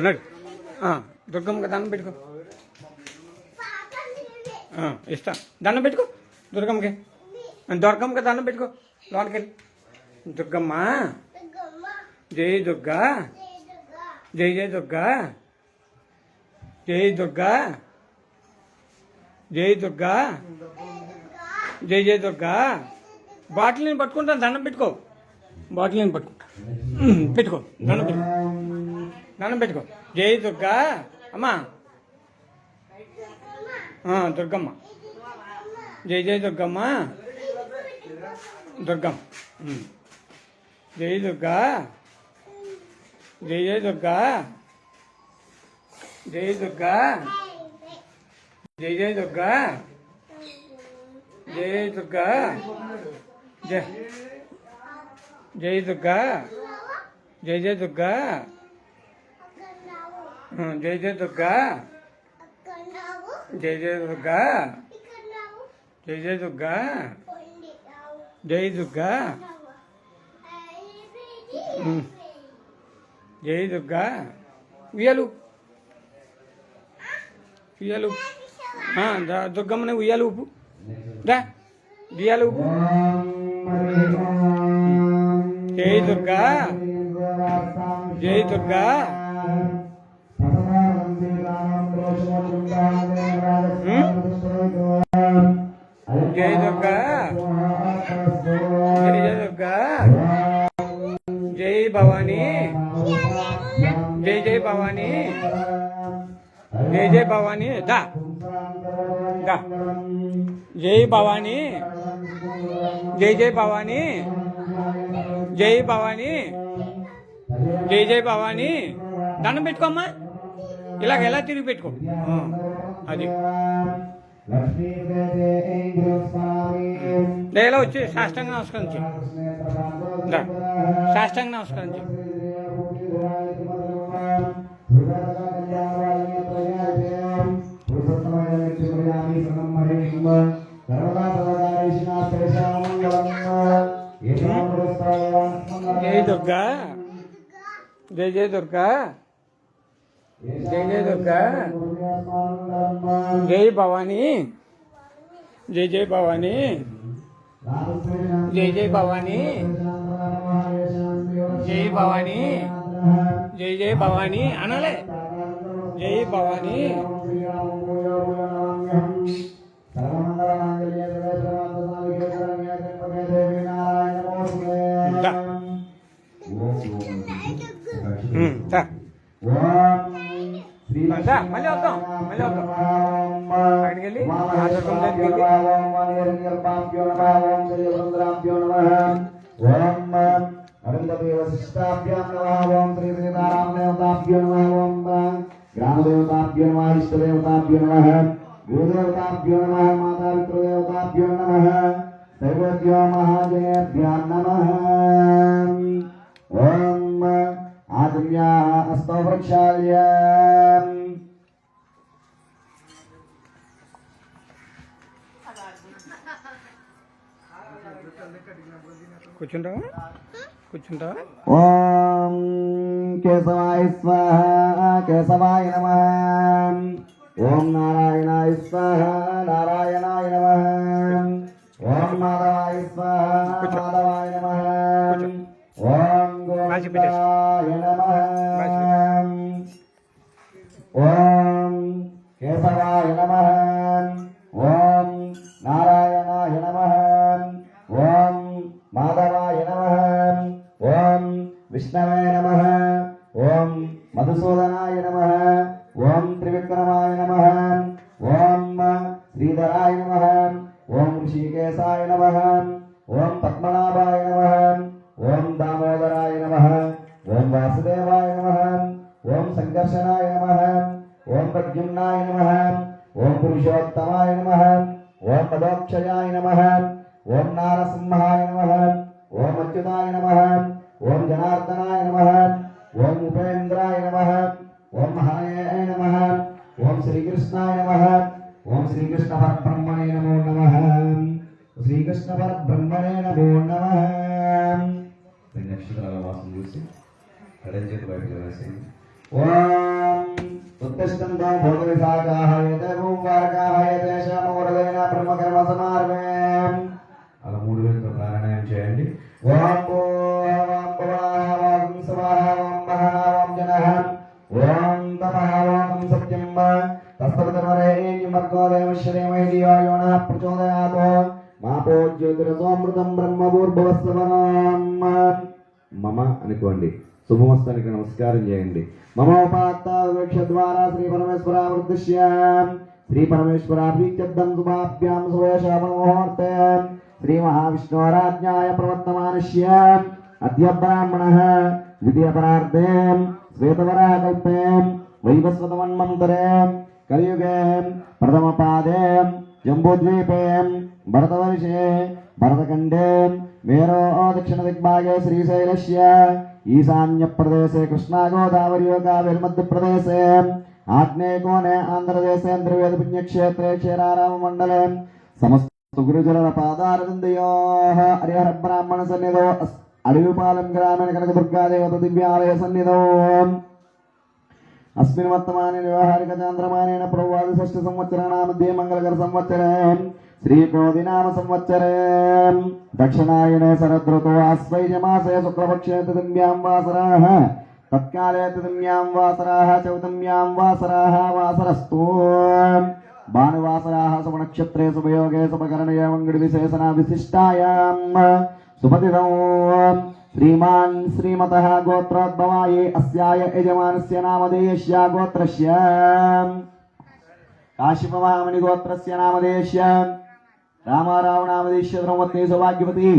నడు దుర్గమ్మకి దండం పెట్టుకో. ఇస్తా దండం పెట్టుకో దుర్గమ్మకి. దుర్గమ్మకి దండం పెట్టుకో. లోనికి వెళ్ళి దుర్గమ్మ జై దుర్గా జై జై దుర్గా జై దుర్గా జై దుర్గా జై జై దుర్గా. బాటిల్ నేను పట్టుకుంటాను. దండం పెట్టుకో. బాటిల్ నేను పట్టుకుంటా. పెట్టుకో దండం పెట్టుకో. దండం పెట్టుకో. జై దుర్గా అమ్మా దుర్గమ్మ జై జై దుర్గమ్మ దుర్గమ్మ జై దుర్గా జై జై దుర్గా జై దుర్గా జై జై దుర్గా జై దుర్గా జై జై దుర్గా జై జై దుర్గా జై జై దుర్గా జై జై దుర్గా జై జై దుర్గా జై దుర్గా జై దుర్గా. ఉయ్యాలు ఉయ్యాలు దుర్గమ్మని ఉయ్యాలు ఊపు. దా ఉయ్యాలు ఊపు. జై దుర్గా జై దుర్గా జై దుర్గా జై జై దుర్గా జై భవానీ జై జై భవానీ జై జై భవానీ. దా దా జై భవానీ జై జై భవానీ జై భవానీ జై జై భవానీ. దండం పెట్టుకోమ్మా. ఇలాగ ఎలా తిరిగి పెట్టుకో. అది ఇలా వచ్చి సాష్టాంగ నమస్కరించి. సాష్టాంగ నమస్కరించి. జై దుర్గా జై జై దుర్గా జై జై దుర్గా జై భవానీ జై జై భవానీ జై జై భవానీ జై భవానీ జై జై భవానీ అనాలే. జై భవానీ మళ్ళీ వద్దాం మళ్ళీ వద్దాం. అక్కడికి వెళ్ళి గ్రామదేవతాభ్యో నమః ఇష్టదేవతాభ్యో నమః గురుదేవతాభ్యో నమః మాతాపితృదేవతాభ్యో నమః సర్వేభ్యో మహాజనేభ్యో నమః. ఓం ఆదివ్యా అస్తో వృక్షాల్య కూర్చుంటావా కూర్చుంటావా. ఓం కేశవాయ స్వాహ కేశవాయ నమః. ఓం నారాయణాయ స్వాహ నారాయణాయ నమః. ఓం మాధవాయ స్వాహ మాధవాయ నమః. ఓం గోవిందాయ నమః. ఓం కేశవాయ నమః. ఓం నారాయణాయ నమః. ఓం మాధవాయ నమః. ఓం విష్ణవే నమః. ఓం మధుసూదనాయ నమః. ఓం త్రివిక్రమాయ నమః. ఓం శ్రీధరాయ నమః. ఓం ఋషికేశాయ నమః. ఓం పద్మనాభాయ నమః. ఓం దామోదరాయ నమః. ఓం వాసుదేవాయ నమః. ఓం సంకర్షణాయ నమః. ఓం ప్రద్యుమ్నాయ నమః. ఓం పురుషోత్తమాయ నమః. ఓం పదోక్షయాయ నమః. ఓం నారసింహాయ నమః. ఓం అచ్యుతాయ నమః. ఓం జనార్దనాయ నమః. ఓం ఉపేంద్రాయ నమః. ఓం మహాయ నమః. ఓం శ్రీకృష్ణాయ నమః. ఓం శ్రీకృష్ణ పరబ్రహ్మణే నమో నమః. శ్రీకృష్ణ పరబ్రహ్మణే నమో నమః. రెండు నక్షత్రాల వాసం చూసి కడల చేతి బయటకు వేసేయండి. ఓం ఉత్తిష్టంతో భూతవిశాఖాహయతే భూవారకాహయతే శ్యామోరలేన బ్రహ్మకర్మ సమార్వే. అలా 3 వేలతో ప్రాణాయామం చేయండి. ఓం ఓం భవాః ఓం స్వాహ ఓం మహా ఓం జనః ఓం తపః ఓం సత్యం తస్తవరేణ్యమర్గోదేవశ్రేమహిదియోనః ప్రచోదయాతో మాపో జ్యోతిరసోమృతం బ్రహ్మభూర్భువస్సవనం. మమ అనుకోండి. శుభమస్తానికి నమస్కారం చేయండి. మమోపాత్తావేక్ష ద్వారా శ్రీ పరమేశ్వరావృద్దిశ్య శ్రీ పరమేశ్వర ప్రీత్యర్థం శుభాభ్యాం శుభేషాపముహూర్తే శ్రీ మహావిష్ణోరాజ్ఞాయ ప్రవర్తమానస్య అద్య బ్రాహ్మణః ద్వితీయపరార్ధే శ్వేతవరాహ కల్పే వైవస్వతమన్వంతరే కలియుగే ప్రథమపాదే జంబూద్వీపే భరతవర్షే భరతఖండే మేరో దక్షిణ దిగ్భాగే శ్రీశైలస్య ఈశాన్య ప్రదేశే కృష్ణా గోదావరి కావేరి మధ్యప్రదేశే ఆగ్నేయ కోణే ఆంధ్రదేశే త్రివేద పుణ్యక్షేత్రే క్షీరారామ మండలే సమస్త గురుజన పాదారవిందయోః హరిహర బ్రాహ్మణ సన్నిధో అడవిపాలెం గ్రామీణ కనకదుర్గాదేవత దివ్యాలయ సన్నిధో अस्मिन् वर्तमाने व्यवहारिक चान्द्रमानेन प्रवाद षष्ठ संवत्सराणामध्ये मंगलकर संवत्सरे श्रीक्रोधि नाम संवत्सरे दक्षिणायने शरदृतो आश्वयुजमासे शुक्लपक्षे तृतीयां वासराः तत्काले तृतीयां वासराः चौथम्यां वासराः वासरस्तु भानुवासराः शुभनक्षत्रे शुभयोगे शुभकरणे मंगलविशेषणा विशिष्टायां सुपतितौ श्रीमान् श्रीमतः गोत्रोद्भवाये अस्याय यजमानस्य नामधेयस्य गोत्रस्य काश्यपमहामुनि गोत्रस्य नामधेयस्य रामाराव नामधेयस्य द्रौपदी सौभाग्यवती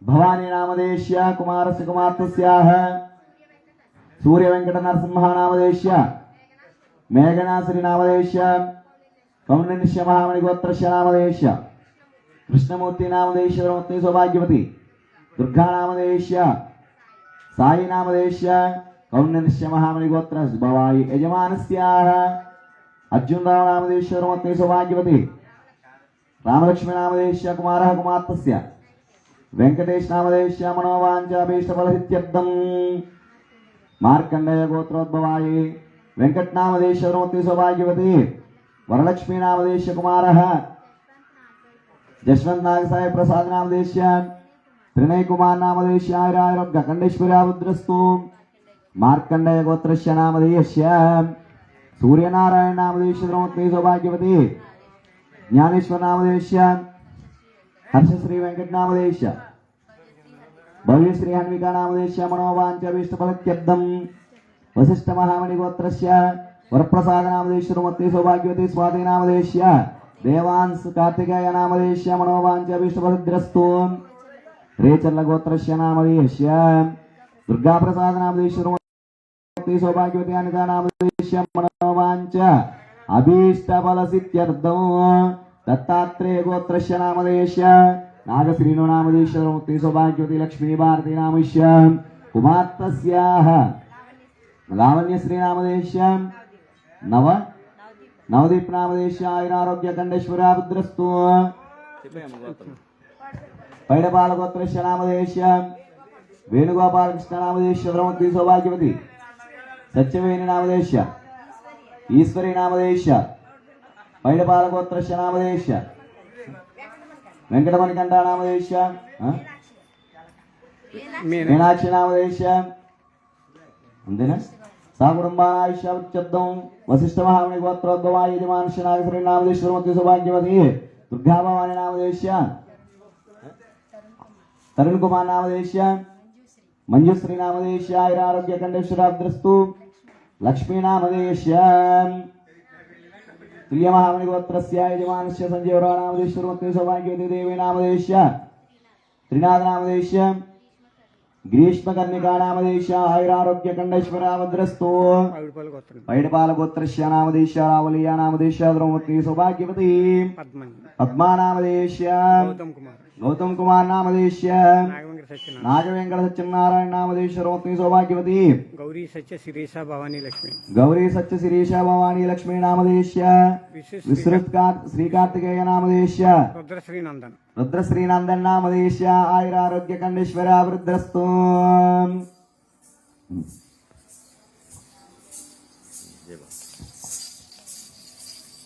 भवानी नामधेयस्य कुमारस्य कुमार्तस्याः सूर्यवेंकटनरसिंह नामधेयस्य मेघनाश्री नामधेयस्य कौण्डिन्यस्य महामुनि गोत्रस्य नामधेयस्य कृष्णमूर्ति नामधेयस्य द्रौपदी सौभाग्यवती दुर्गा नामधेयस्य साई नामधेयस्य कौण्डिन्यस्य महामुनि गोत्र भवाई यजमानस्याः अर्जुनराव नामधेयस्य द्रौपदी सौभाग्यवती रामलक्ष्मी नामधेयस्य कुमारः कुमार्तस्य वेंकटेश नामधेयस्य मनोवाञ्छाभीष्टफलसिद्ध्यर्थं मार्कण्डेय गोत्रोद्भवाये वेंकट नामधेयस्य द्रौपदी सौभाग्यवती वरलक्ष्मी नामधेयस्य कुमारः जशवंत नागसाई प्रसाद नामधेयस्य त्रिनय कुमार नामधेयस्य आयुरारोग्य खंडेश्वरावुद्रस्तु मार्कण्डेय गोत्रस्य नामधेयस्य सूर्यनारायण नामधेयस्य द्रौपदी सौभाग्यवती ज्ञानेश्वर नामधेयस्य हर्षश्री वेंकट नामधेयस्य भव्यश्री हन्विका नामधेयस्य मनोवाञ्छाभीष्टफलसिद्ध्यर्थं वसिष्ठ महामुनि गोत्रस्य वरप्रसाद नामधेयस्य द्रौपदी सौभाग्यवती स्वाति नामधेयस्य देवांश कार्तिकेय नामधेयस्य मनोवाञ्छाभीष्टफलसिद्ध्यर्थं रेचर्ल गोत्रस्य नामधेयस्य दुर्गा प्रसाद नामधेयस्य द्रौपदी सौभाग्यवती अनिता नामधेयस्य मनोवाञ्छा अभीष्टफलसिद्ध्यर्थं दत्तात्रेय गोत्रस्य नामधेयस्य नागश्रीनो नामधेयस्य द्रौपदी सौभाग्यवती लक्ष्मी भारती नामस्य कुमार्तस्याः लावण्यश्री नामधेयस्य नवदीप नामधेयस्य आयुरारोग्य खंडेश्वरावुद्रस्तु पैडपाल गोत्रस्य नामधेयस्य वेणुगोपाल कृष्ण नामधेयस्य द्रौपदी सौभाग्यवती सत्यवेणी नामधेयस्य ईश्वरी नामधेयस्य पैडपाल गोत्रस्य नामधेयस्य वेंकटमणिकंठ नामधेयस्य मीनाक्षी नामधेयस्य अंतेना साकुटुंबानायुष्यावृत्यर्थं वसिष्ठ महामुनि गोत्रोद्भवाय यजमानस्य नागश्री नामधेयस्य द्रौपदी सौभाग्यवती दुर्गा भवानी नामधेयस्य तरुण कुमार नामधेयस्य मंजुश्री नामधेयस्य आयुरारोग्य खंडेश्वरावुद्रस्तु लक्ष्मी नामधेयस्य प्रिय महामुनि गोत्रस्य यजमानस्य संजीवराव नामधेयस्य द्रौपदी सौभाग्यवती देवी नामधेयस्य त्रिनाथ नामधेयस्य ग्रीष्मकर्णिका नामधेयस्य आयुरारोग्य खंडेश्वरावुद्रस्तु पैडपाल गोत्रस्य नामधेयस्य रावलीया नामधेयस्य द्रौपदी सौभाग्यवती पद्मा नामधेयस्य गौतम कुमार नामधेयस्य సత్యనారాయణ నాగవేంకట సత్యనారాయణ నామదేశ్వరమూర్తి సౌభాగ్యవతి గౌరీ సత్య శిరీష భవానీ లక్ష్మి గౌరీ సత్య శిరీష భవానీ లక్ష్మీ నామదేశ్య విశ్రుత్ శ్రీకార్తికేయ నామదేశ్య రుద్రశ్రీనందన్ రుద్రశ్రీనందన్ నామదేశ్య ఆయురారోగ్య కండేశ్వర వృద్రస్తు.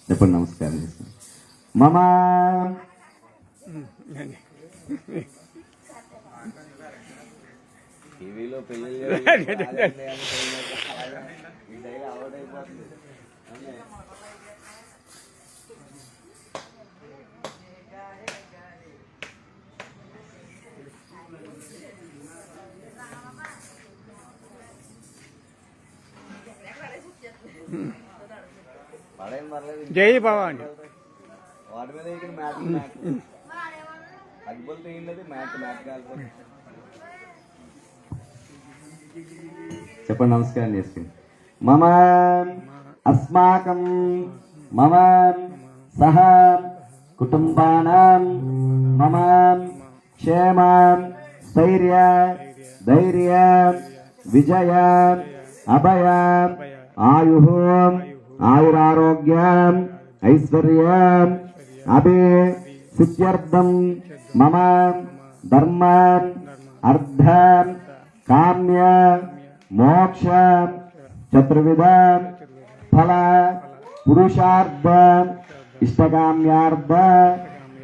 చెప్పండి నమస్కారం మమ టీవీలో పెళ్లి పడేం పర్లేదు. జై భవాని వాటి మీద ఇక్కడ మ్యాట్ అగ్గిపోతే తీయలేదు మ్యాట్ కాలిపోతుంది. చెప్పండి నమస్కారం చేసుకుని మమ అస్మాకం మమ సహ కుటుంబానాం మమ క్షేమ స్థైర్య ధైర్య విజయ అభయ ఆయు ఆయురారోగ్యం ఐశ్వర్యం అభి సిద్ధ్యర్థం మమ ధర్మ అర్థ కామ్య మోక్ష చతుర్విధ ఫల పురుషార్థ ఇష్టకామ్యార్థ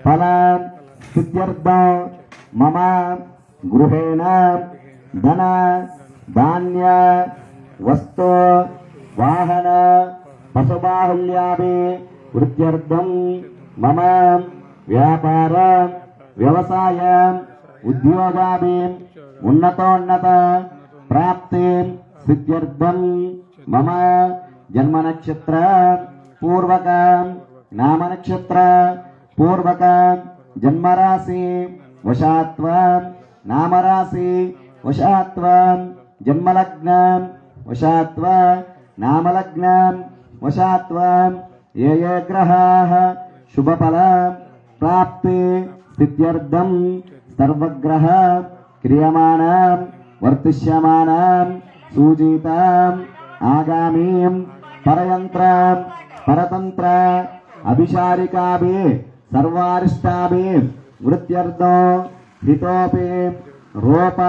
ఫల సిద్ధ్యర్థ మమ గృహేణ ధన ధాన్య వస్తు వాహన పశుబాహుల్యాభి వృత్త్యర్థం మమ వ్యాపార వ్యవసాయ ఉద్యోగాభి ఉన్నతోన్నత ప్రాప్తి సిద్ధ్యర్థం మమ జన్మ నక్షత్ర పూర్వక నామ నక్షత్ర పూర్వక జన్మరాశి వశాత్వ నామరాశి వశాత్వ జన్మలగ్న వశాత్వ నామలగ్న వశాత్వ ఏ ఏ గ్రహాః శుభఫల ప్రాప్తి సిద్ధ్యర్థం సర్వగ్రహ క్రియమాణం వర్తిష్యమాణం సూచితం ఆగామీం పరయంత్రం పరతంత్ర అభిచారికాభి సర్వారిష్టాభి వృత్త్యర్థో హితోపి రూప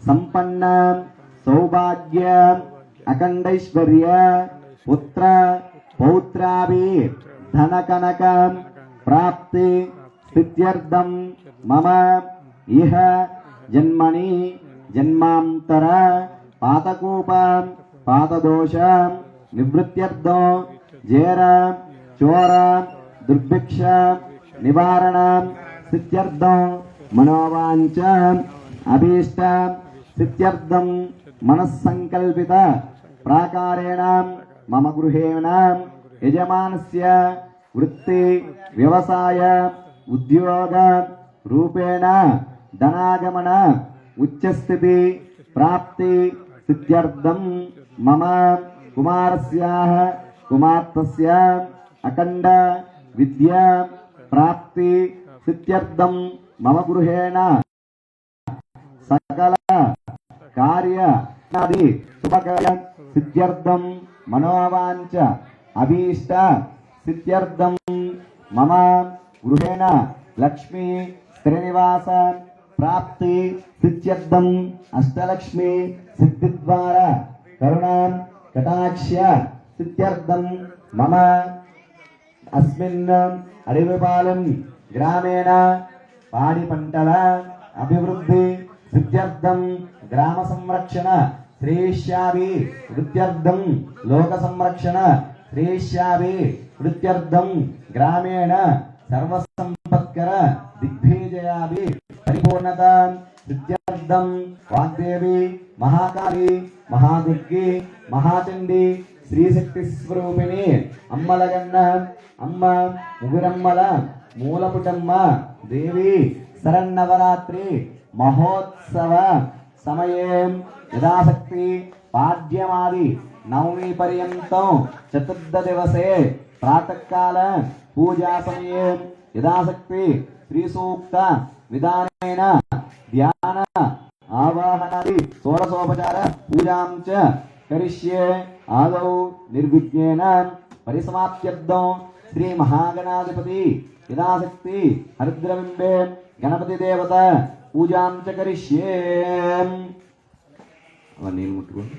సంపన్న సౌభాగ్య అఖండైశ్వర్య పుత్ర పౌత్రాభి ధనకనక ప్రాప్తి స్థిత్యర్థం మమ ఇహ జన్మని జన్మాంతర పాతకూప పాతదోష నివృత్త్యర్థో జేర చోర దుర్భిక్ష నివారణ స్థిత్యర్థం మనోవాంఛ అభీష్ట స్థిత్యర్థం మనస్సంకల్పిత ప్రాకారేణ మమ గృహేణ యజమానస్య వృత్తి వ్యవసాయ ఉద్యోగ రూపేణ ధనాగమన ఉచ్చస్థితి ప్రాప్తి సిద్ధ్యర్థం మమ కుమారస్యాః కుమార్తెస్య అఖండ విద్యా ప్రాప్తి సిద్ధ్యర్థం మమ గృహేణ సకల కార్య శుభకార్య సిద్ధ్యర్థం మనోవాంఛ అభీష్ట సిద్ధ్యర్థం మమ గృహేణ లక్ష్మీ శ్రీనివాస ప్రాప్తి సిద్ధ్యర్థం అష్టలక్ష్మి సిద్ధిద్వార కరుణాం కటాక్ష సిద్ధ్యర్థం మమ అస్మిన్ అడవిపాలెం గ్రామేణ పాడి పంటల అభివృద్ధి సిద్ధ్యర్థం గ్రామ సంరక్షణ శ్రేష్యాభి వృత్త్యర్థం లోక సంరక్షణ శ్రేష్యాభి వృత్త్యర్థం గ్రామేణ సర్వసంపత్కర దిగ్విజయాభి పరిపూర్ణత సిద్ధ్యర్థం వాగ్దేవి మహాకాళి మహాదుర్గి మహాచండి శ్రీశక్తి స్వరూపిణి అమ్మలగన్న అమ్మ ముగురమ్మల మూలపుటమ్మ దేవి శరన్నవరాత్రి మహోత్సవ సమయే యథాశక్తి పాడ్యమాది నవమి పర్యంతం చతుర్థ దివసే ప్రాతకాల పూజా సమయే యథాశక్తి శ్రీ సూక్త విధానేన ధ్యాన షోడశోపచార పూజాం చ కరిష్యే ఆదౌ నిర్విఘ్నేన పరిసమాప్త్యర్థం శ్రీ మహాగణాధిపతి యథాశక్తి హరిద్రబింబే గణపతి దేవత పూజాం చ కరిష్యే. అలా నీళ్ళు ముట్టుకోండి.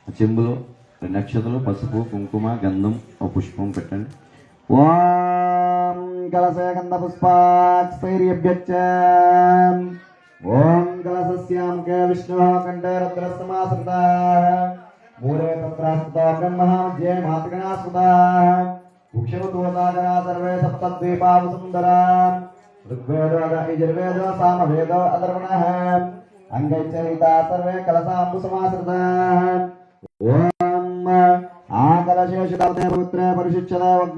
ఆ చెంబులో 2 నక్షత్రాలు పసుపు కుంకుమ గంధం ఒక పుష్పం పెట్టండి. ఓం కలశే గంధ పుష్పాక్షైర్యభ్యచ్చ ఓం కలశస్యాం కే విష్ణు కంఠే రుద్రస్తమాశ్రిత మూలే తత్రాశ్రిత బ్రహ్మ మధ్యే మాతృగణాశ్రిత ముఖ్యవతోదాగరా సర్వే సప్తద్వీపావ సుందరా ఋగ్వేదో యజుర్వేదో సామవేదో అథర్వణః అంగైశ్చరిత సర్వే కలశాంబు సమాశ్రిత. ఓం ఆకలశేషుతే పుత్రే పరిశుచ్ఛత